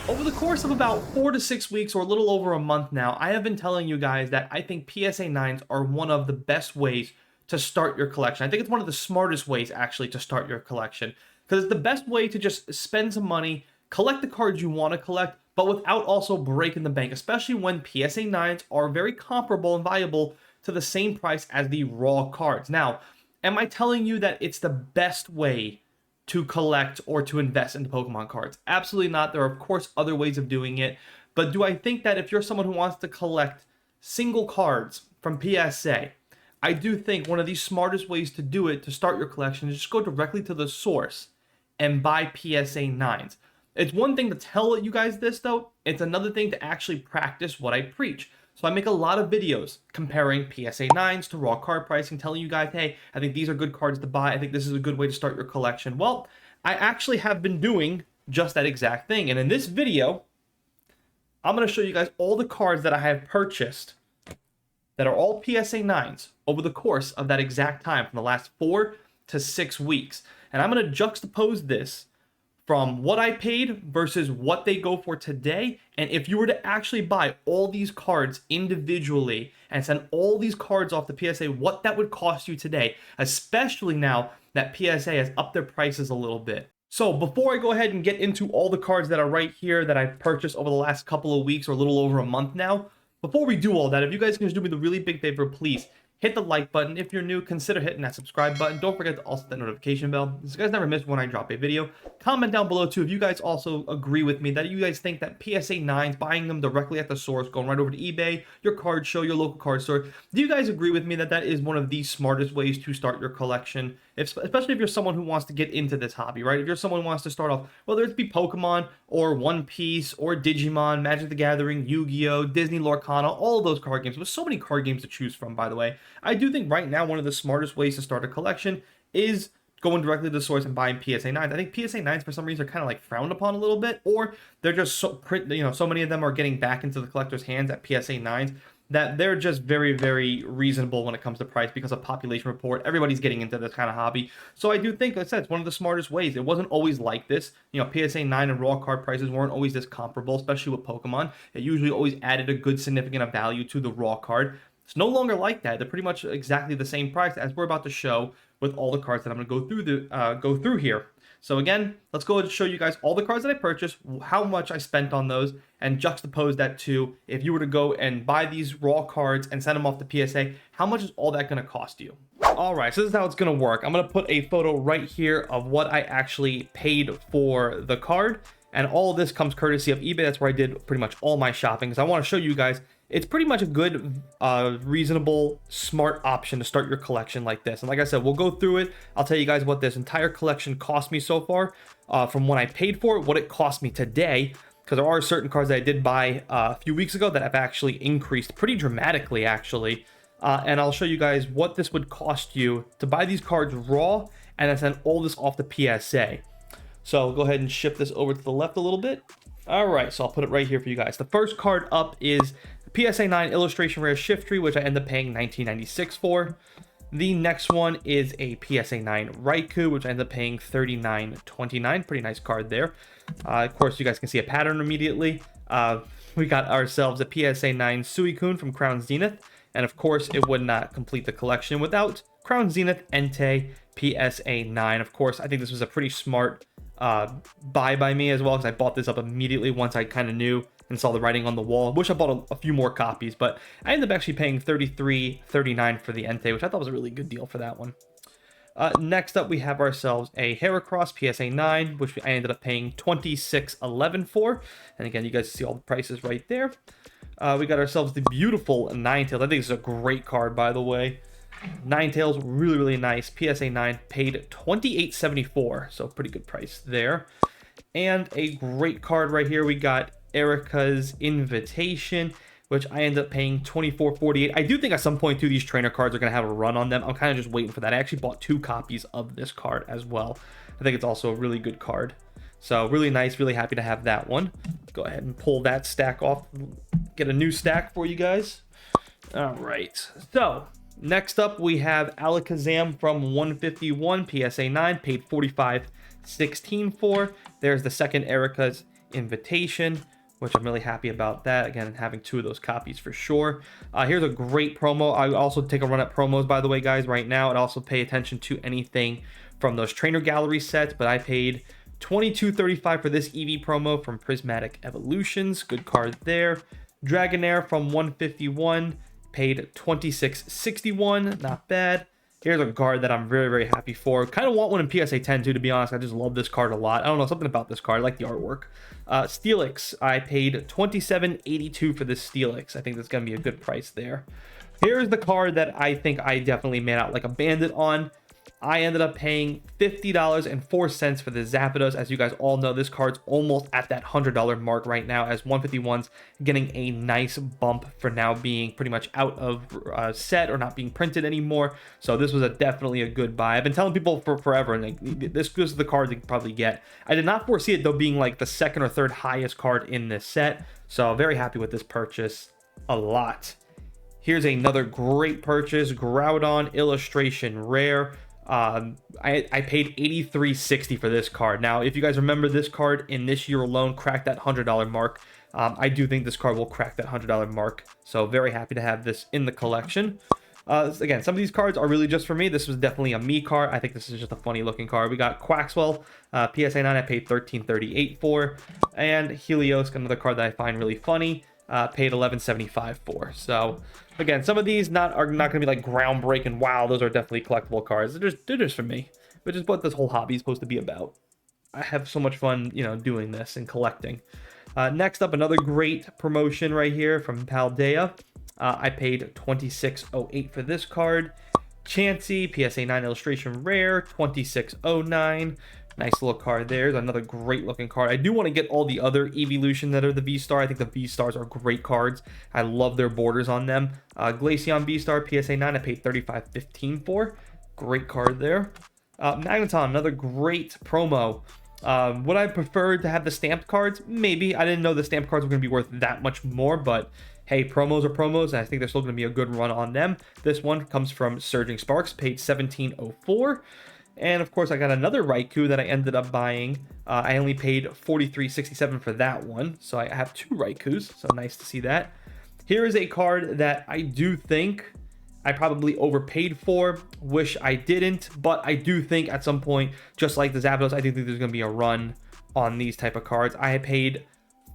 Over the course of about 4 to 6 weeks or a little over a month now, I have been telling you guys that I think PSA 9s are one of the best ways to start your collection. I think it's one of the smartest ways actually to start your collection because it's the best way to just spend some money, collect the cards you want to collect, but without also breaking the bank, especially when PSA 9s are very comparable and valuable to the same price as the raw cards. Now, am I telling you that it's the best way to collect or to invest into Pokemon cards? Absolutely not. There are, of course, other ways of doing it. But do I think that if you're someone who wants to collect single cards from PSA, I do think one of the smartest ways to do it to start your collection is just go directly to the source and buy PSA 9s. It's one thing to tell you guys this, though. It's another thing to actually practice what I preach. So I make a lot of videos comparing PSA 9s to raw card pricing, telling you guys, hey, I think these are good cards to buy. I think this is a good way to start your collection. Well, I actually have been doing just that exact thing. And in this video, I'm going to show you guys all the cards that I have purchased that are all PSA 9s over the course of that exact time from the last 4 to 6 weeks. And I'm going to juxtapose this from what I paid versus what they go for today. And if you were to actually buy all these cards individually and send all these cards off to PSA, what that would cost you today, especially now that PSA has upped their prices a little bit. So before I go ahead and get into all the cards that are right here that I've purchased over the last couple of weeks or a little over a month now, before we do all that, if you guys can just do me the really big favor, please hit the like button. If you're new, consider hitting that subscribe button. Don't forget to also hit that notification bell, so you guys never miss when I drop a video. Comment down below too if you guys also agree with me that you guys think that PSA 9s, buying them directly at the source, going right over to eBay, your card show, your local card store, do you guys agree with me that that is one of the smartest ways to start your collection? Especially if you're someone who wants to get into this hobby, right? If you're someone who wants to start off, whether it be Pokemon or One Piece or Digimon, Magic the Gathering, Yu-Gi-Oh, Disney Lorcana, all of those card games. With so many card games to choose from, by the way. I do think right now one of the smartest ways to start a collection is going directly to the source and buying PSA 9s. I think PSA 9s for some reason are kind of like frowned upon a little bit, or they're just so many of them are getting back into the collector's hands at PSA 9s that they're just very, very reasonable when it comes to price because of population report. Everybody's getting into this kind of hobby. So I do think, like I said, it's one of the smartest ways. It wasn't always like this. PSA 9 and raw card prices weren't always this comparable, especially with Pokemon. It usually always added a good significant of value to the raw card. It's no longer like that. They're pretty much exactly the same price as we're about to show with all the cards that I'm going to go through here. So again, let's go ahead and show you guys all the cards that I purchased, how much I spent on those, and juxtapose that to if you were to go and buy these raw cards and send them off to PSA, how much is all that going to cost you? All right, so this is how it's going to work. I'm going to put a photo right here of what I actually paid for the card, and all of this comes courtesy of eBay. That's where I did pretty much all my shopping, because I want to show you guys it's pretty much a good, reasonable, smart option to start your collection like this. And like I said, we'll go through it. I'll tell you guys what this entire collection cost me so far, from when I paid for it, what it cost me today, because there are certain cards that I did buy a few weeks ago that have actually increased pretty dramatically, actually. And I'll show you guys what this would cost you to buy these cards raw and then send all this off to PSA. So I'll go ahead and shift this over to the left a little bit. All right, so I'll put it right here for you guys. The first card up is PSA 9 Illustration Rare Shiftry, which I ended up paying $19.96 for. The next one is a PSA 9 Raikou, which I ended up paying $39.29. Pretty nice card there. Of course, you guys can see a pattern immediately. We got ourselves a PSA 9 Suicune from Crown Zenith. And of course, it would not complete the collection without Crown Zenith Entei PSA 9. Of course, I think this was a pretty smart buy by me as well, because I bought this up immediately once I kind of knew and saw the writing on the wall. Wish I bought a few more copies, but I ended up actually paying $33.39 for the Entei, which I thought was a really good deal for that one. Next up, we have ourselves a Heracross PSA 9, which I ended up paying $26.11 for. And again, you guys see all the prices right there. We got ourselves the beautiful Ninetales. I think this is a great card, by the way. Ninetales, really, really nice. PSA 9, paid $28.74, so pretty good price there. And a great card right here. We got Erica's Invitation, which I ended up paying $24.48. I do think at some point too, these trainer cards are going to have a run on them. I'm kind of just waiting for that. I actually bought 2 copies of this card as well. I think it's also a really good card. So really nice, really happy to have that one. Go ahead and pull that stack off, get a new stack for you guys. All right, so next up we have Alakazam from 151 PSA 9, paid $45.16 for. There's the second Erica's Invitation, which I'm really happy about that. Again, having 2 of those copies for sure. Here's a great promo. I also take a run at promos, by the way, guys, right now, and also pay attention to anything from those trainer gallery sets, but I paid $22.35 for this EV promo from Prismatic Evolutions. Good card there. Dragonair from 151, paid $26.61. Not bad. Here's a card that I'm very, very happy for. Kind of want one in PSA 10 too, to be honest. I just love this card a lot. I don't know, something about this card. I like the artwork. Steelix, I paid $27.82 for this Steelix. I think that's going to be a good price there. Here's the card that I think I definitely made out like a bandit on. I ended up paying $50.04 for the Zapdos. As you guys all know, this card's almost at that $100 mark right now, as 151's getting a nice bump for now being pretty much out of set or not being printed anymore. So this was definitely a good buy. I've been telling people for forever, and like, this is the card to probably get. I did not foresee it though being like the 2nd or 3rd highest card in this set. So very happy with this purchase a lot. Here's another great purchase, Groudon Illustration Rare. I paid $83.60 for this card. Now, if you guys remember, this card in this year alone cracked that $100 mark. I do think this card will crack that $100 mark. So very happy to have this in the collection. Again, some of these cards are really just for me. This was definitely a me card. I think this is just a funny looking card. We got Quaxwell, PSA 9 I paid $13.38 for. And Helios, another card that I find really funny. Paid $11.75 for. So again, some of these are not going to be like groundbreaking. Wow, those are definitely collectible cards. They're just for me, which is what this whole hobby is supposed to be about. I have so much fun, you know, doing this and collecting. Next up, another great promotion right here from Paldea. I paid $26.08 for this card. Chansey, PSA 9 Illustration Rare, $26.09. Nice little card there. There's another great looking card. I do want to get all the other Evolution that are the V-Star. I think the V-Stars are great cards. I love their borders on them. Glaceon V-Star PSA 9 I paid $35.15 for. Great card there. Magneton, another great promo. Would I prefer to have the stamped cards? Maybe. I didn't know the stamped cards were going to be worth that much more, but hey, promos are promos, and I think there's still going to be a good run on them. This one comes from Surging Sparks, paid $17.04. And of course, I got another Raikou that I ended up buying. I only paid $43.67 for that one. So I have 2 Raikous. So nice to see that. Here is a card that I do think I probably overpaid for. Wish I didn't. But I do think at some point, just like the Zapdos, I do think there's going to be a run on these type of cards. I paid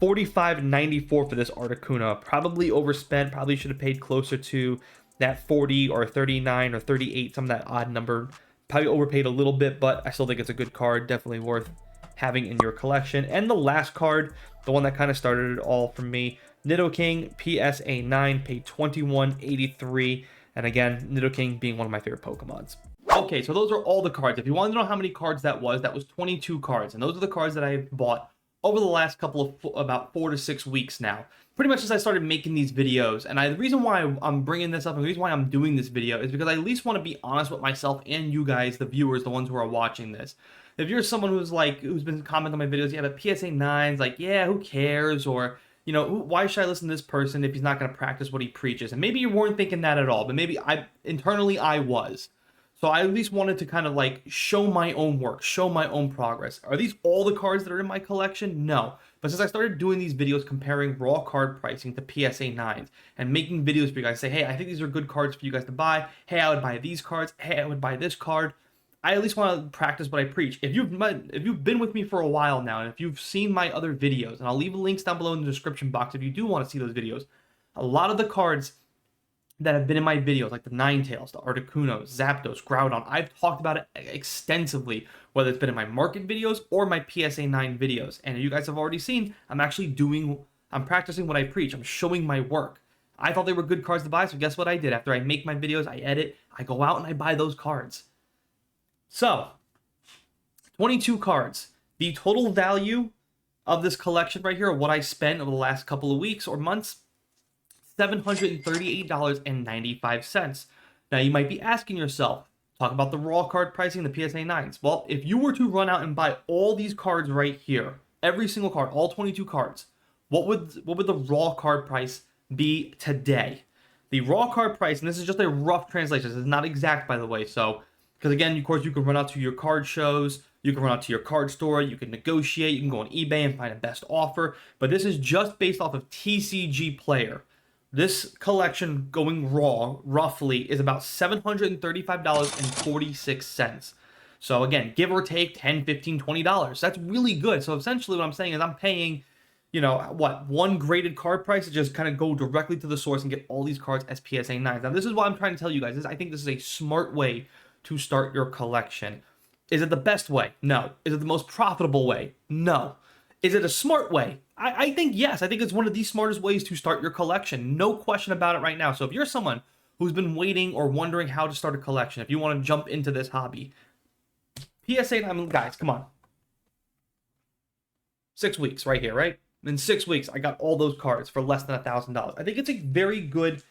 $45.94 for this Articuno. Probably overspent. Probably should have paid closer to that 40 or 39 or 38. Some of that odd number. Probably overpaid a little bit, but I still think it's a good card. Definitely worth having in your collection. And the last card, the one that kind of started it all for me, Nidoking PSA 9, paid $21.83. And again, Nidoking being one of my favorite Pokemons. Okay, so those are all the cards. If you want to know how many cards that was 22 cards. And those are the cards that I bought over the last couple of about 4 to 6 weeks now. Pretty much as I started making these videos. And the reason why I'm bringing this up and the reason why I'm doing this video is because I at least want to be honest with myself and you guys, the viewers, the ones who are watching this. If you're someone who's been commenting on my videos, yeah, but PSA 9's like, yeah, who cares? Or, you know, why should I listen to this person if he's not going to practice what he preaches? And maybe you weren't thinking that at all, but maybe internally I was. So I at least wanted to kind of like show my own work, show my own progress. Are these all the cards that are in my collection? No. But since I started doing these videos comparing raw card pricing to PSA 9s and making videos for you guys, say, hey, I think these are good cards for you guys to buy. Hey, I would buy these cards. Hey, I would buy this card. I at least want to practice what I preach. If you've been with me for a while now, and if you've seen my other videos, and I'll leave links down below in the description box if you do want to see those videos, a lot of the cards that have been in my videos, like the Ninetales, the Articuno, Zapdos, Groudon, I've talked about it extensively, whether it's been in my market videos or my PSA 9 videos. And you guys have already seen, I'm practicing what I preach. I'm showing my work. I thought they were good cards to buy, so guess what I did? After I make my videos, I edit, I go out and I buy those cards. So, 22 cards. The total value of this collection right here, what I spent over the last couple of weeks or months, $738.95. Now, you might be asking yourself, talk about the raw card pricing, the PSA 9s. Well, if you were to run out and buy all these cards right here, every single card, all 22 cards, what would the raw card price be today? The raw card price, and this is just a rough translation, this is not exact, by the way, so, because again, of course, you can run out to your card shows, You can run out to your card store, you can negotiate, you can go on eBay and find a best offer, but this is just based off of TCG Player. This collection going raw, roughly, is about $735.46. So again, give or take $10, $15, $20. That's really good. So essentially what I'm saying is I'm paying, one graded card price to just kind of go directly to the source and get all these cards as PSA 9s. Now this is what I'm trying to tell you guys. I think this is a smart way to start your collection. Is it the best way? No. Is it the most profitable way? No. Is it a smart way? I think yes. I think it's one of the smartest ways to start your collection. No question about it right now. So if you're someone who's been waiting or wondering how to start a collection, if you want to jump into this hobby, PSA, guys, come on. 6 weeks right here, right? In 6 weeks, I got all those cards for less than $1,000. I think it's a very good,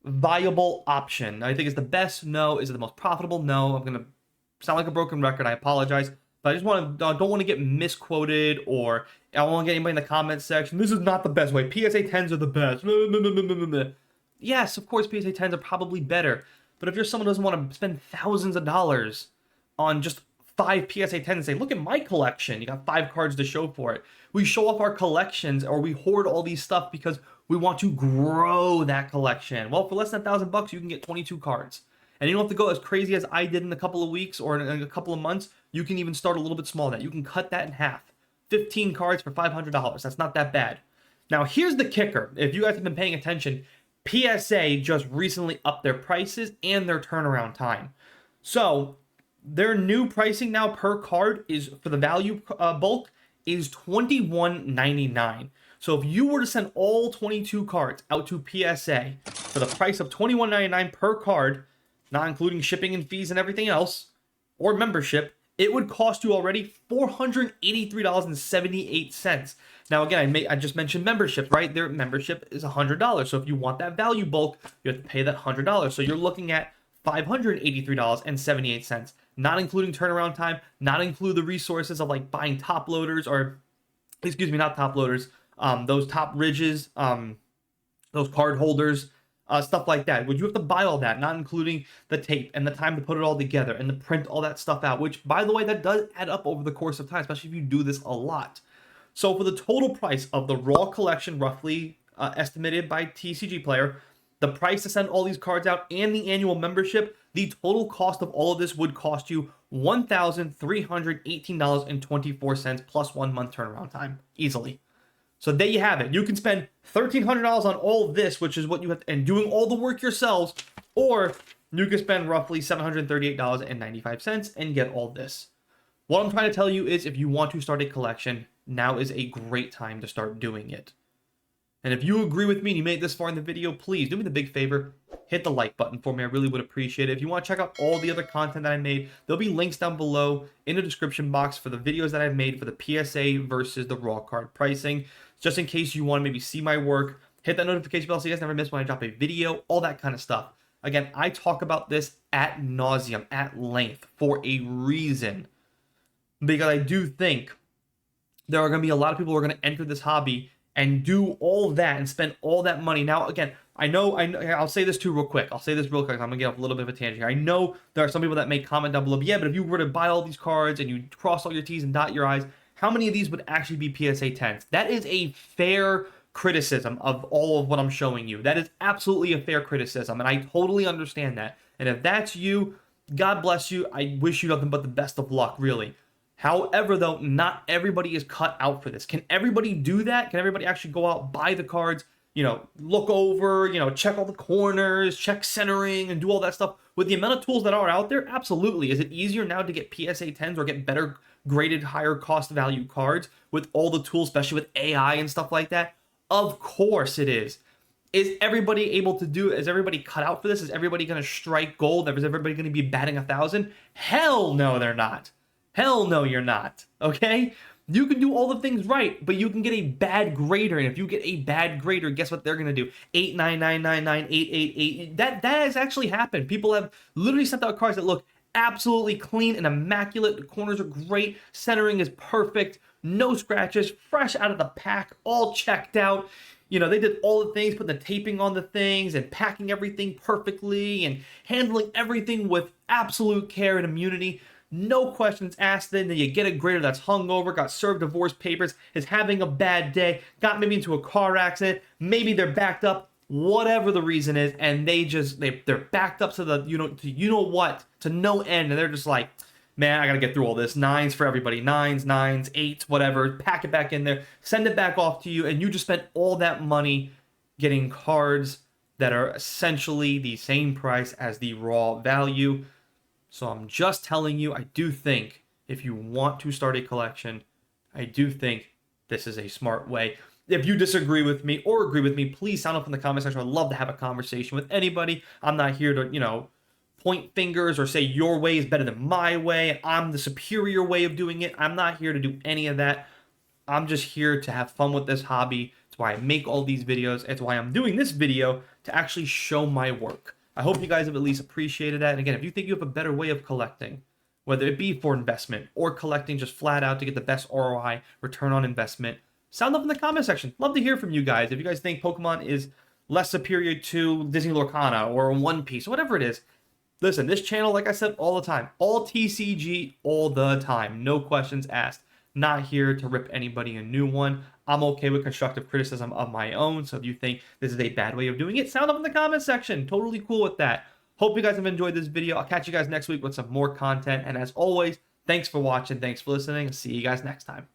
viable option. I think it's the best. No. Is it the most profitable? No. I'm going to sound like a broken record. I apologize. But I just don't want to get misquoted, or I don't want to get anybody in the comments section. This is not the best way. PSA 10s are the best. Yes, of course, PSA 10s are probably better. But if you're someone who doesn't want to spend thousands of dollars on just 5 PSA 10s and say, look at my collection, you got 5 cards to show for it. We show off our collections, or we hoard all these stuff because we want to grow that collection. Well, for less than $1,000, you can get 22 cards. And you don't have to go as crazy as I did in a couple of weeks or in a couple of months. You can even start a little bit smaller. You can cut that in half. 15 cards for $500. That's not that bad. Now, here's the kicker. If you guys have been paying attention, PSA just recently upped their prices and their turnaround time. So their new pricing now per card is, for the value bulk, is $21.99. So if you were to send all 22 cards out to PSA for the price of $21.99 per card, not including shipping and fees and everything else, or membership, it would cost you already $483.78. Now, again, I just mentioned membership, right? Their membership is $100. So if you want that value bulk, you have to pay that $100. So you're looking at $583.78, not including turnaround time, not include the resources of like buying top loaders, or, excuse me, not top loaders, those top ridges, those card holders, stuff like that. Would you have to buy all that, not including the tape and the time to put it all together and to print all that stuff out, which, by the way, that does add up over the course of time, especially if you do this a lot. So for the total price of the raw collection, roughly estimated by TCG Player, the price to send all these cards out and the annual membership, the total cost of all of this would cost you $1,318.24 plus 1 month turnaround time, easily. So there you have it. You can spend $1,300 on all of this, which is what you have to, and doing all the work yourselves, or you can spend roughly $738.95 and get all this. What I'm trying to tell you is, if you want to start a collection, now is a great time to start doing it. And if you agree with me and you made it this far in the video, please do me the big favor, hit the like button for me. I really would appreciate it. If you want to check out all the other content that I made, there'll be links down below in the description box for the videos that I've made for the PSA versus the raw card pricing. Just in case you want to maybe see my work, hit that notification bell so you guys never miss when I drop a video, all that kind of stuff. Again, I talk about this at nauseum, at length, for a reason. Because I do think there are going to be a lot of people who are going to enter this hobby and do all that and spend all that money. Now, again, I know, I'll say this too real quick. I'm going to get off a little bit of a tangent here. I know there are some people that may comment down below, yeah, but if you were to buy all these cards and you cross all your T's and dot your I's, how many of these would actually be PSA 10s? That is a fair criticism of all of what I'm showing you. That is absolutely a fair criticism, and I totally understand that. And if that's you, God bless you. I wish you nothing but the best of luck, really. However, though, not everybody is cut out for this. Can everybody do that? Can everybody actually go out, buy the cards, look over, check all the corners, check centering, and do all that stuff? With the amount of tools that are out there, absolutely. Is it easier now to get PSA 10s or get better graded, higher cost value cards with all the tools, especially with AI and stuff like that? Of course it is. Is everybody able to do it? Is everybody cut out for this? Is everybody going to strike gold? Is everybody going to be batting 1,000? Hell no, they're not. Hell no, you're not. Okay? You can do all the things right, but you can get a bad grader. And if you get a bad grader, guess what they're going to do? 89999, 888. That has actually happened. People have literally sent out cards that look absolutely clean and immaculate. The corners are great. Centering is perfect. No scratches. Fresh out of the pack. All checked out. They did all the things, putting the taping on the things and packing everything perfectly and handling everything with absolute care and immunity. no questions asked. Then you get a grader that's hungover, got served divorce papers, is having a bad day, got maybe into a car accident, maybe they're backed up, whatever the reason is, and they're backed up to the to no end, and they're just like, man, I gotta get through all this. Nines for everybody. Nines, eights, whatever. Pack it back in there. Send it back off to you. And you just spent all that money getting cards that are essentially the same price as the raw value. So I'm just telling you, I do think if you want to start a collection, I do think this is a smart way. If you disagree with me or agree with me, please sound up in the comment section. I'd love to have a conversation with anybody. I'm not here to, point fingers or say your way is better than my way. I'm the superior way of doing it. I'm not here to do any of that. I'm just here to have fun with this hobby. It's why I make all these videos. It's why I'm doing this video to actually show my work. I hope you guys have at least appreciated that. And again, if you think you have a better way of collecting, whether it be for investment or collecting just flat out to get the best ROI, return on investment, sound up in the comment section. Love to hear from you guys. If you guys think Pokemon is less superior to Disney Lorcana or One Piece, whatever it is, listen, this channel, like I said, all the time, all TCG, all the time, no questions asked. Not here to rip anybody a new one. I'm okay with constructive criticism of my own, so if you think this is a bad way of doing it, sound up in the comment section. Totally cool with that. Hope you guys have enjoyed this video. I'll catch you guys next week with some more content, and as always, thanks for watching, thanks for listening, see you guys next time.